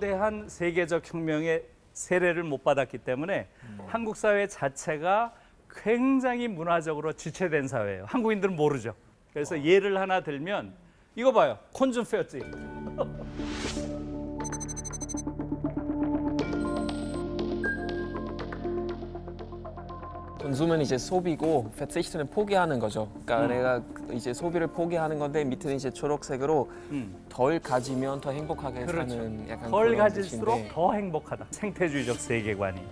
거대한 세계적 혁명의 세례를 못 받았기 때문에 한국 사회 자체가 굉장히 문화적으로 지체된 사회예요. 한국인들은 모르죠. 그래서 예를 하나 들면 이거 봐요. 콘줌페어지. 건수면 이제 소비고 verzicht는 포기하는 거죠. 그러니까 내가 이제 소비를 포기하는 건데 밑에는 이제 초록색으로 덜 가지면 더 행복하게 그렇죠. 사는 약간 덜 그런 가질수록 뜻인데 더 행복하다. 생태주의적 세계관이.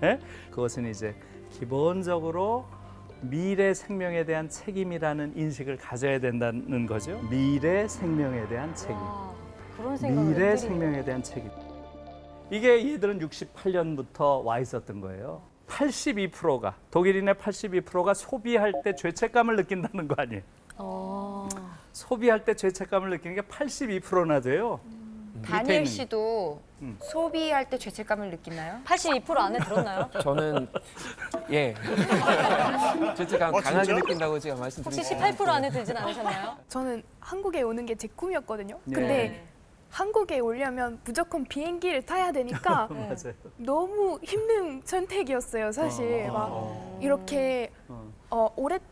예? 그것은 이제 기본적으로 미래 생명에 대한 책임이라는 인식을 가져야 된다는 거죠. 미래 생명에 대한 책임. 그런 생각을 미래 웬일이에요. 생명에 대한 책임. 이게 얘들은 68년부터 와 있었던 거예요. 82%가 독일인의 82%가 소비할 때 죄책감을 느낀다는 거 아니에요. 소비할 때 죄책감을 느끼는 게 82%나 돼요. 다니엘 씨도 소비할 때 죄책감을 느끼나요? 82% 안에 들었나요? 저는 예 죄책감 강하게 느낀다고 제가 혹시 말씀드리죠. 18% 안에 들진 않으셨나요? 저는 한국에 오는 게 제 꿈이었거든요. 네. 근데 한국에 오려면 무조건 비행기를 타야 되니까 맞아요. 너무 힘든 선택이었어요, 사실. 막 이렇게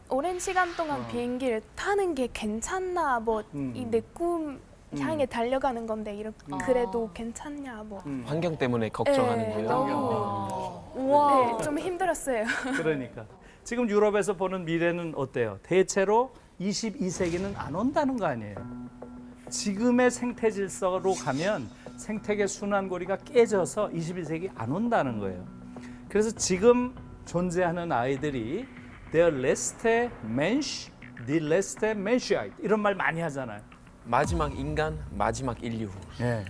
오랜 시간 동안 비행기를 타는 게 괜찮나, 뭐 이 내 꿈 향해 달려가는 건데 이렇게 그래도 괜찮냐, 뭐. 환경 때문에 걱정하는 네, 거예요. 너무 우와. 네, 좀 힘들었어요. 그러니까 지금 유럽에서 보는 미래는 어때요? 대체로 22세기는 안 온다는 거 아니에요. 지금의 생태 질서로 가면 생태계 순환고리가 깨져서 21세기 안 온다는 거예요. 그래서 지금 존재하는 아이들이 Der letzte Mensch, die letzte Menschheit 이런 말 많이 하잖아요. 마지막 인간, 마지막 인류. 네.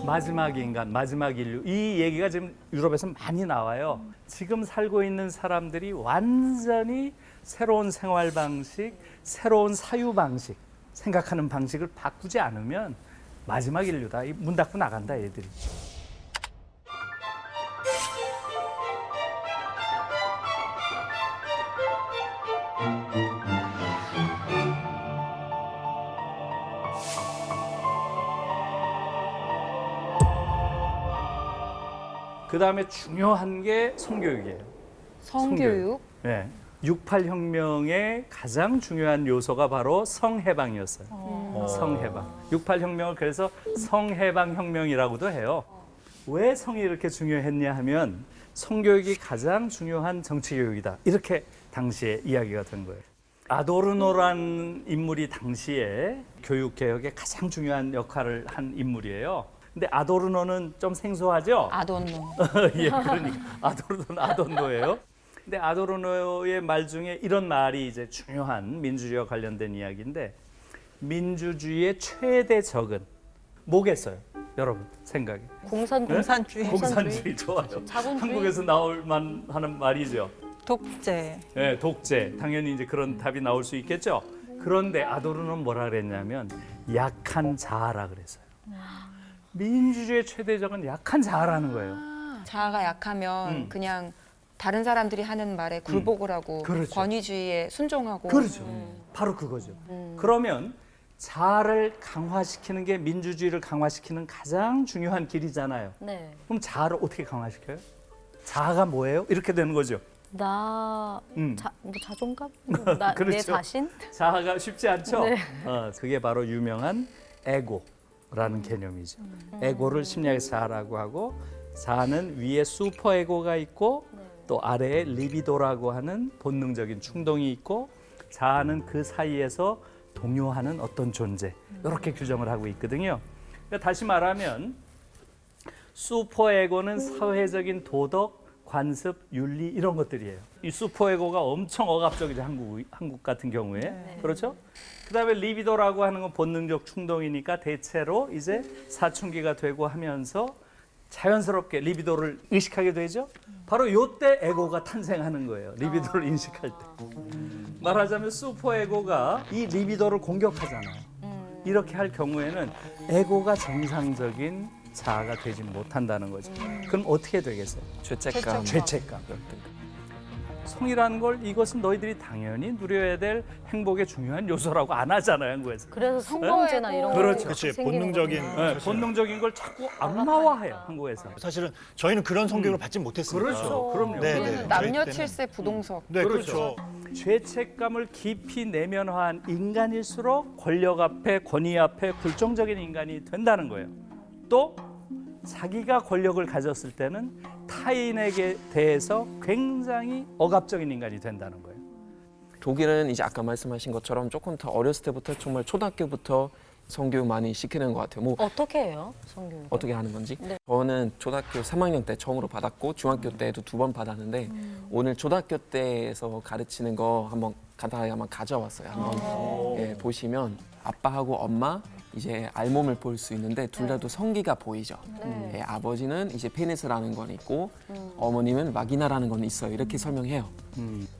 마지막 인간, 마지막 인류. 이 얘기가 지금 유럽에서 많이 나와요. 지금 살고 있는 사람들이 완전히 새로운 생활 방식, 새로운 사유 방식, 생각하는 방식을 바꾸지 않으면 마지막 인류다. 문 닫고 나간다, 얘들이. 그 다음에 중요한 게 성교육이에요. 성교육? 네. 68혁명의 가장 중요한 요소가 바로 성해방이었어요. 성해방. 68혁명을 그래서 성해방혁명이라고도 해요. 왜 성이 이렇게 중요했냐 하면 성교육이 가장 중요한 정치교육이다. 이렇게 당시에 이야기가 된 거예요. 아도르노라는 인물이 당시에 교육개혁에 가장 중요한 역할을 한 인물이에요. 근데 아도르노는 좀 생소하죠? 아돈노. 예, 그러니까 아도르노는 아돈노예요. 근데 아도르노의 말 중에 이런 말이 이제 중요한 민주주의와 관련된 이야기인데 민주주의의 최대 적은 뭐겠어요? 여러분 생각에. 공산주의. 공산주의 좋아요. 자본주의. 한국에서 나올 만하는 말이죠. 독재. 네, 독재. 당연히 이제 그런 답이 나올 수 있겠죠. 그런데 아도르노는 뭐라 그랬냐면 약한 자아라 그랬어요. 민주주의의 최대 적은 약한 자아라는 거예요. 자아가 약하면 그냥 다른 사람들이 하는 말에 굴복을 하고 그렇죠. 권위주의에 순종하고 그렇죠. 바로 그거죠. 그러면 자아를 강화시키는 게 민주주의를 강화시키는 가장 중요한 길이잖아요. 네. 그럼 자아를 어떻게 강화시켜요? 자아가 뭐예요? 이렇게 되는 거죠. 뭐 자존감? 내 그렇죠. 자신? 자아가 쉽지 않죠? 네. 그게 바로 유명한 에고라는 개념이죠. 에고를 심리학에서 자아라고 하고 자아는 위에 슈퍼에고가 있고 또 아래에 리비도라고 하는 본능적인 충동이 있고 자아는 그 사이에서 동요하는 어떤 존재 이렇게 규정을 하고 있거든요. 그러니까 다시 말하면 슈퍼에고는 사회적인 도덕, 관습, 윤리 이런 것들이에요. 이 슈퍼에고가 엄청 억압적이죠. 한국 같은 경우에. 그렇죠? 그다음에 리비도라고 하는 건 본능적 충동이니까 대체로 이제 사춘기가 되고 하면서 자연스럽게 리비도를 의식하게 되죠. 바로 이때 에고가 탄생하는 거예요. 리비도를 인식할 때. 말하자면 슈퍼에고가 이 리비도를 공격하잖아요. 이렇게 할 경우에는 에고가 정상적인 자아가 되지 못한다는 거죠. 그럼 어떻게 되겠어요? 죄책감. 죄책감. 성이라는 걸 이것은 너희들이 당연히 누려야 될 행복의 중요한 요소라고 안 하잖아요, 한국에서. 그래서 성범죄나 이런 그렇죠. 거 그치, 생기는 본능적인. 거구나. 네, 본능적인 걸 자꾸 악마화해요, 한국에서. 사실은 저희는 그런 성격을 받지 못했으니까. 그렇죠. 그럼요. 네, 우리는 네. 남녀 저희 때는- 칠세 부동석. 네, 그렇죠. 죄책감을 깊이 내면화한 인간일수록 권력 앞에, 권위 앞에 굴종적인 인간이 된다는 거예요. 또 자기가 권력을 가졌을 때는 타인에게 대해서 굉장히 억압적인 인간이 된다는 거예요. 독일은 이제 아까 말씀하신 것처럼 조금 더 어렸을 때부터 정말 초등학교부터 성교육 많이 시키는 것 같아요. 뭐 어떻게 해요, 성교육? 어떻게 하는 건지. 네. 저는 초등학교 3학년 때 처음으로 받았고 중학교 때도 2번 받았는데 오늘 초등학교 때에서 가르치는 거 한번 간단하게 한번 가져왔어요. 한번 예, 보시면 아빠하고 엄마 이제 알몸을 볼 수 있는데 둘 다도 성기가 보이죠. 네. 예, 아버지는 이제 페니스라는 건 있고 어머님은 마기나라는 건 있어요. 이렇게 설명해요.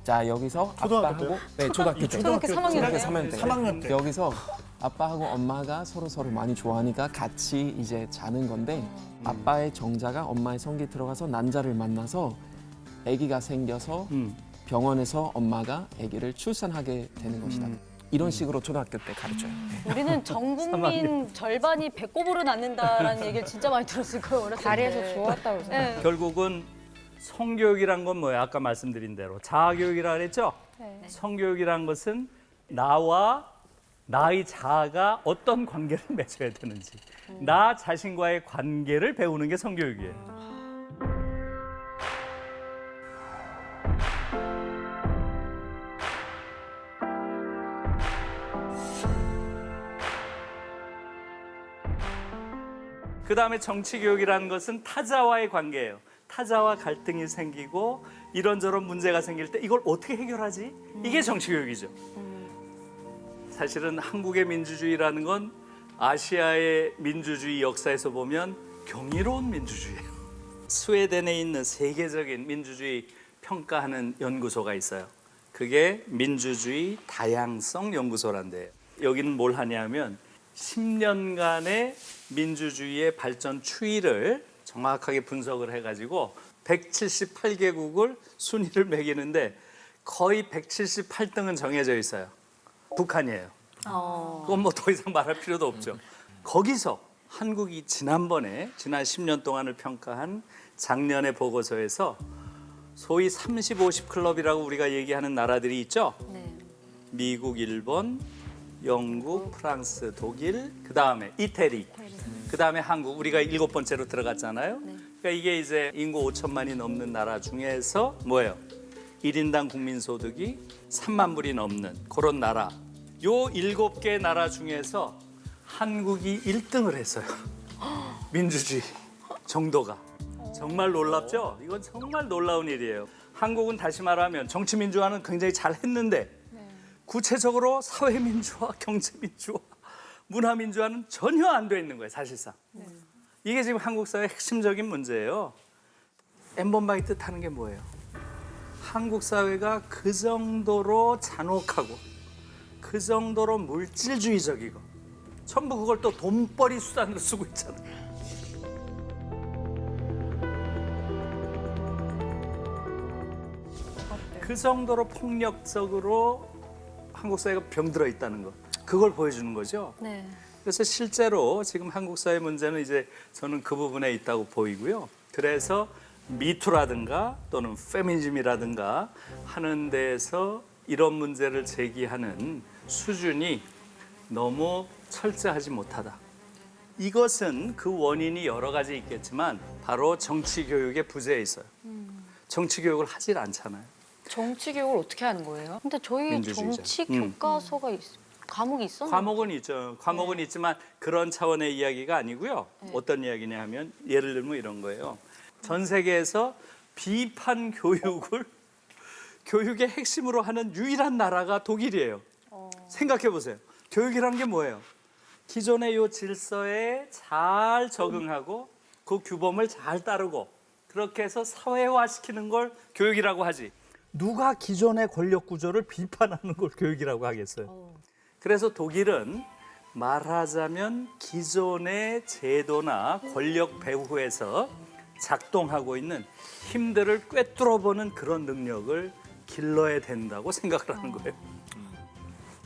자 여기서 초등학교 아빠하고 네, 초등학교 때. 초등학교 3학년 초등학교 때? 3학년 때. 3학년 때. 여기서 아빠하고 엄마가 서로 많이 좋아하니까 같이 이제 자는 건데 아빠의 정자가 엄마의 성기 들어가서 난자를 만나서 아기가 생겨서 병원에서 엄마가 아기를 출산하게 되는 것이다. 이런 식으로 초등학교 때 가르쳐요. 네. 우리는 전 국민 절반이 배꼽으로 낳는다라는 얘기를 진짜 많이 들었을 거예요, 어렸을 때. 다리에서 주웠다고 그러잖아요. 네. 결국은 성교육이란 건 뭐예요? 아까 말씀드린 대로 자아교육이라 그랬죠? 네. 성교육이란 것은 나와 나의 자아가 어떤 관계를 맺어야 되는지 나 자신과의 관계를 배우는 게 성교육이에요. 그 다음에 정치교육이라는 것은 타자와의 관계예요. 타자와 갈등이 생기고 이런저런 문제가 생길 때 이걸 어떻게 해결하지? 이게 정치교육이죠. 사실은 한국의 민주주의라는 건 아시아의 민주주의 역사에서 보면 경이로운 민주주의예요. 스웨덴에 있는 세계적인 민주주의 평가하는 연구소가 있어요. 그게 민주주의 다양성 연구소란데요. 여기는 뭘 하냐면 10년간의 민주주의의 발전 추이를 정확하게 분석을 해가지고 178개국을 순위를 매기는데 거의 178등은 정해져 있어요. 북한이에요. 그건 뭐 더 이상 말할 필요도 없죠. 거기서 한국이 지난 10년 동안을 평가한 작년의 보고서에서 소위 30, 50 클럽이라고 우리가 얘기하는 나라들이 있죠. 네. 미국, 일본, 영국, 프랑스, 독일, 그 다음에 이태리, 그 다음에 한국, 우리가 7번째로 들어갔잖아요. 그러니까 이게 이제 인구 5천만이 넘는 나라 중에서 뭐예요? 1인당 국민소득이 3만 불이 넘는 그런 나라. 요 7개 나라 중에서 한국이 1등을 했어요. 민주주의 정도가. 정말 놀랍죠? 이건 정말 놀라운 일이에요. 한국은 다시 말하면 정치민주화는 굉장히 잘 했는데 구체적으로 사회민주화, 경제민주화, 문화민주화는 전혀 안 돼 있는 거예요, 사실상. 이게 지금 한국 사회의 핵심적인 문제예요. 엠번방이 뜻하는 게 뭐예요? 한국 사회가 그 정도로 잔혹하고 그 정도로 물질주의적이고 전부 그걸 또 돈벌이 수단으로 쓰고 있잖아요. 그 정도로 폭력적으로 한국 사회가 병들어 있다는 거, 그걸 보여주는 거죠. 네. 그래서 실제로 지금 한국 사회 문제는 이제 저는 그 부분에 있다고 보이고요. 그래서 미투라든가 또는 페미니즘이라든가 하는 데에서 이런 문제를 제기하는 수준이 너무 철저하지 못하다. 이것은 그 원인이 여러 가지 있겠지만 바로 정치 교육의 부재에 있어요. 정치 교육을 하질 않잖아요. 정치 교육을 어떻게 하는 거예요? 근데 저희 민주주의자. 정치 교과서가 과목이 있었나요? 과목은 있죠. 과목은 있지만 그런 차원의 이야기가 아니고요. 어떤 이야기냐 하면 예를 들면 이런 거예요. 전 세계에서 비판 교육을 교육의 핵심으로 하는 유일한 나라가 독일이에요. 생각해 보세요. 교육이란 게 뭐예요? 기존의 요 질서에 잘 적응하고 그 규범을 잘 따르고 그렇게 해서 사회화시키는 걸 교육이라고 하지. 누가 기존의 권력 구조를 비판하는 걸 교육이라고 하겠어요? 그래서 독일은 말하자면 기존의 제도나 권력 배후에서 작동하고 있는 힘들을 꿰뚫어보는 그런 능력을 길러야 된다고 생각을 하는 거예요.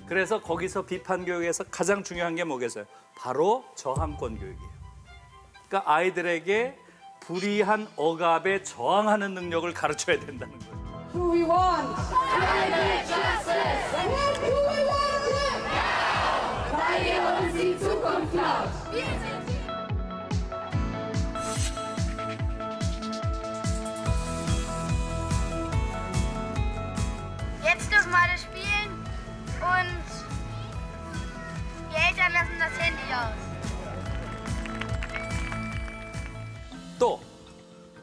그래서 거기서 비판 교육에서 가장 중요한 게 뭐겠어요? 바로 저항권 교육이에요. 그러니까 아이들에게 불이한 억압에 저항하는 능력을 가르쳐야 된다는 거예요. Who we want? Keine Justice! Who we want it? Weil ihr uns die Zukunft klaut. Jetzt dürfen wir alle spielen und die Eltern lassen das Handy aus. 또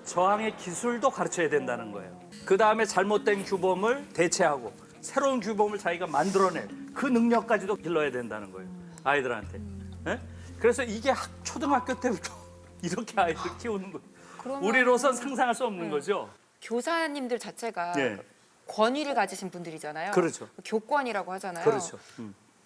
저항의 기술도 가르쳐야 된다는 거예요. 그 다음에 잘못된 규범을 대체하고 새로운 규범을 자기가 만들어낼 그 능력까지도 길러야 된다는 거예요. 아이들한테. 예? 그래서 이게 초등학교 때부터 이렇게 아이들 키우는 거예요. 우리로선 상상할 수 없는 거죠. 교사님들 자체가 예. 권위를 가지신 분들이잖아요. 그렇죠. 교권이라고 하잖아요. 그렇죠.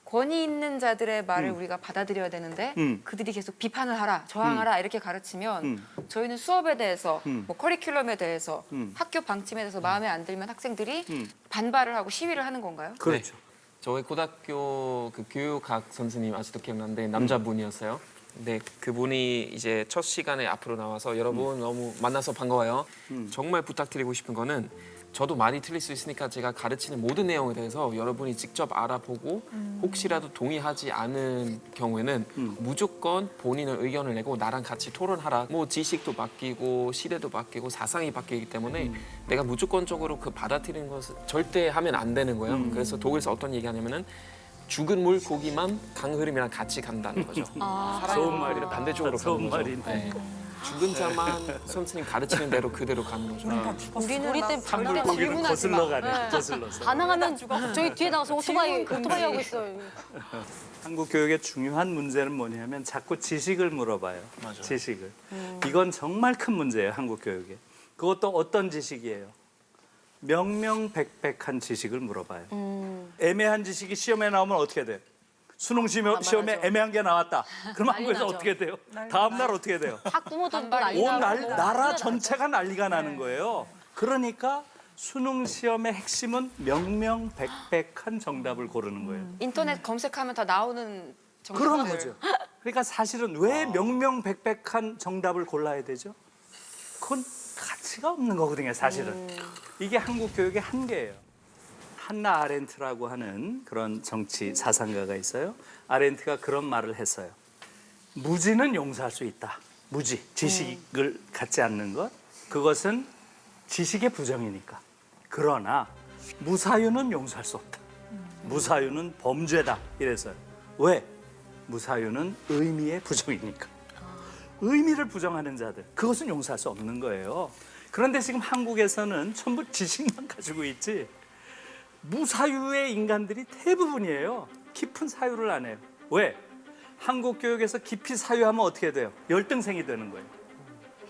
권위 있는 자들의 말을 우리가 받아들여야 되는데 그들이 계속 비판을 하라, 저항하라 이렇게 가르치면 저희는 수업에 대해서 뭐 커리큘럼에 대해서 학교 방침에 대해서 마음에 안 들면 학생들이 반발을 하고 시위를 하는 건가요? 그렇죠. 저희 고등학교 그 교육학 선생님 아직도 기억나는데 남자분이었어요. 근데 그분이 이제 첫 시간에 앞으로 나와서 여러분 너무 만나서 반가워요. 정말 부탁드리고 싶은 거는 저도 많이 틀릴 수 있으니까 제가 가르치는 모든 내용에 대해서 여러분이 직접 알아보고 혹시라도 동의하지 않은 경우에는 무조건 본인의 의견을 내고 나랑 같이 토론하라. 뭐 지식도 바뀌고 시대도 바뀌고 사상이 바뀌기 때문에 내가 무조건적으로 그 받아들이는 것을 절대 하면 안 되는 거예요. 그래서 독일에서 어떤 얘기하냐면은 죽은 물 고기만 강 흐름이랑 같이 간다는 거죠. 좋은 말이다. 말이랑 반대쪽으로 좋은 가는 거죠. 말이네. 네. 죽은 자만 선생님 가르치는 대로 그대로 가는 거죠. 우리는 우리 때 절대 고기는 질문하지 마. 거슬러 가네. 거슬러서. 가능하면 저희 뒤에 나가서 오토바이 하고 있어요. 한국 교육의 중요한 문제는 뭐냐면 자꾸 지식을 물어봐요. 맞아요. 지식을. 이건 정말 큰 문제예요, 한국 교육에. 그것도 어떤 지식이에요? 명명백백한 지식을 물어봐요. 애매한 지식이 시험에 나오면 어떻게 돼요? 수능 시험에 애매한 게 나왔다. 그럼 한국에서 나죠. 어떻게 돼요? 다음 날 어떻게 돼요? 학부모도 또 난리 온 나고. 나라 전체가 난리가 나는 거예요. 그러니까 수능 시험의 핵심은 명명백백한 정답을 고르는 거예요. 인터넷 검색하면 다 나오는 정답들. 그런 거죠. 그러니까 사실은 왜 명명백백한 정답을 골라야 되죠? 그건 가치가 없는 거거든요, 사실은. 이게 한국 교육의 한계예요. 한나 아렌트라고 하는 그런 정치 사상가가 있어요. 아렌트가 그런 말을 했어요. 무지는 용서할 수 있다. 무지, 지식을 갖지 않는 것. 그것은 지식의 부정이니까. 그러나 무사유는 용서할 수 없다. 무사유는 범죄다. 이래서요. 왜? 무사유는 의미의 부정이니까. 의미를 부정하는 자들, 그것은 용서할 수 없는 거예요. 그런데 지금 한국에서는 전부 지식만 가지고 있지 무사유의 인간들이 대부분이에요. 깊은 사유를 안 해요. 왜? 한국 교육에서 깊이 사유하면 어떻게 돼요? 열등생이 되는 거예요.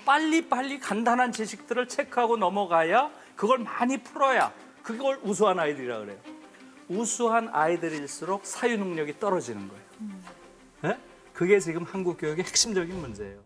빨리 간단한 지식들을 체크하고 넘어가야 그걸 많이 풀어야 그걸 우수한 아이들이라 그래요. 우수한 아이들일수록 사유 능력이 떨어지는 거예요. 네? 그게 지금 한국 교육의 핵심적인 문제예요.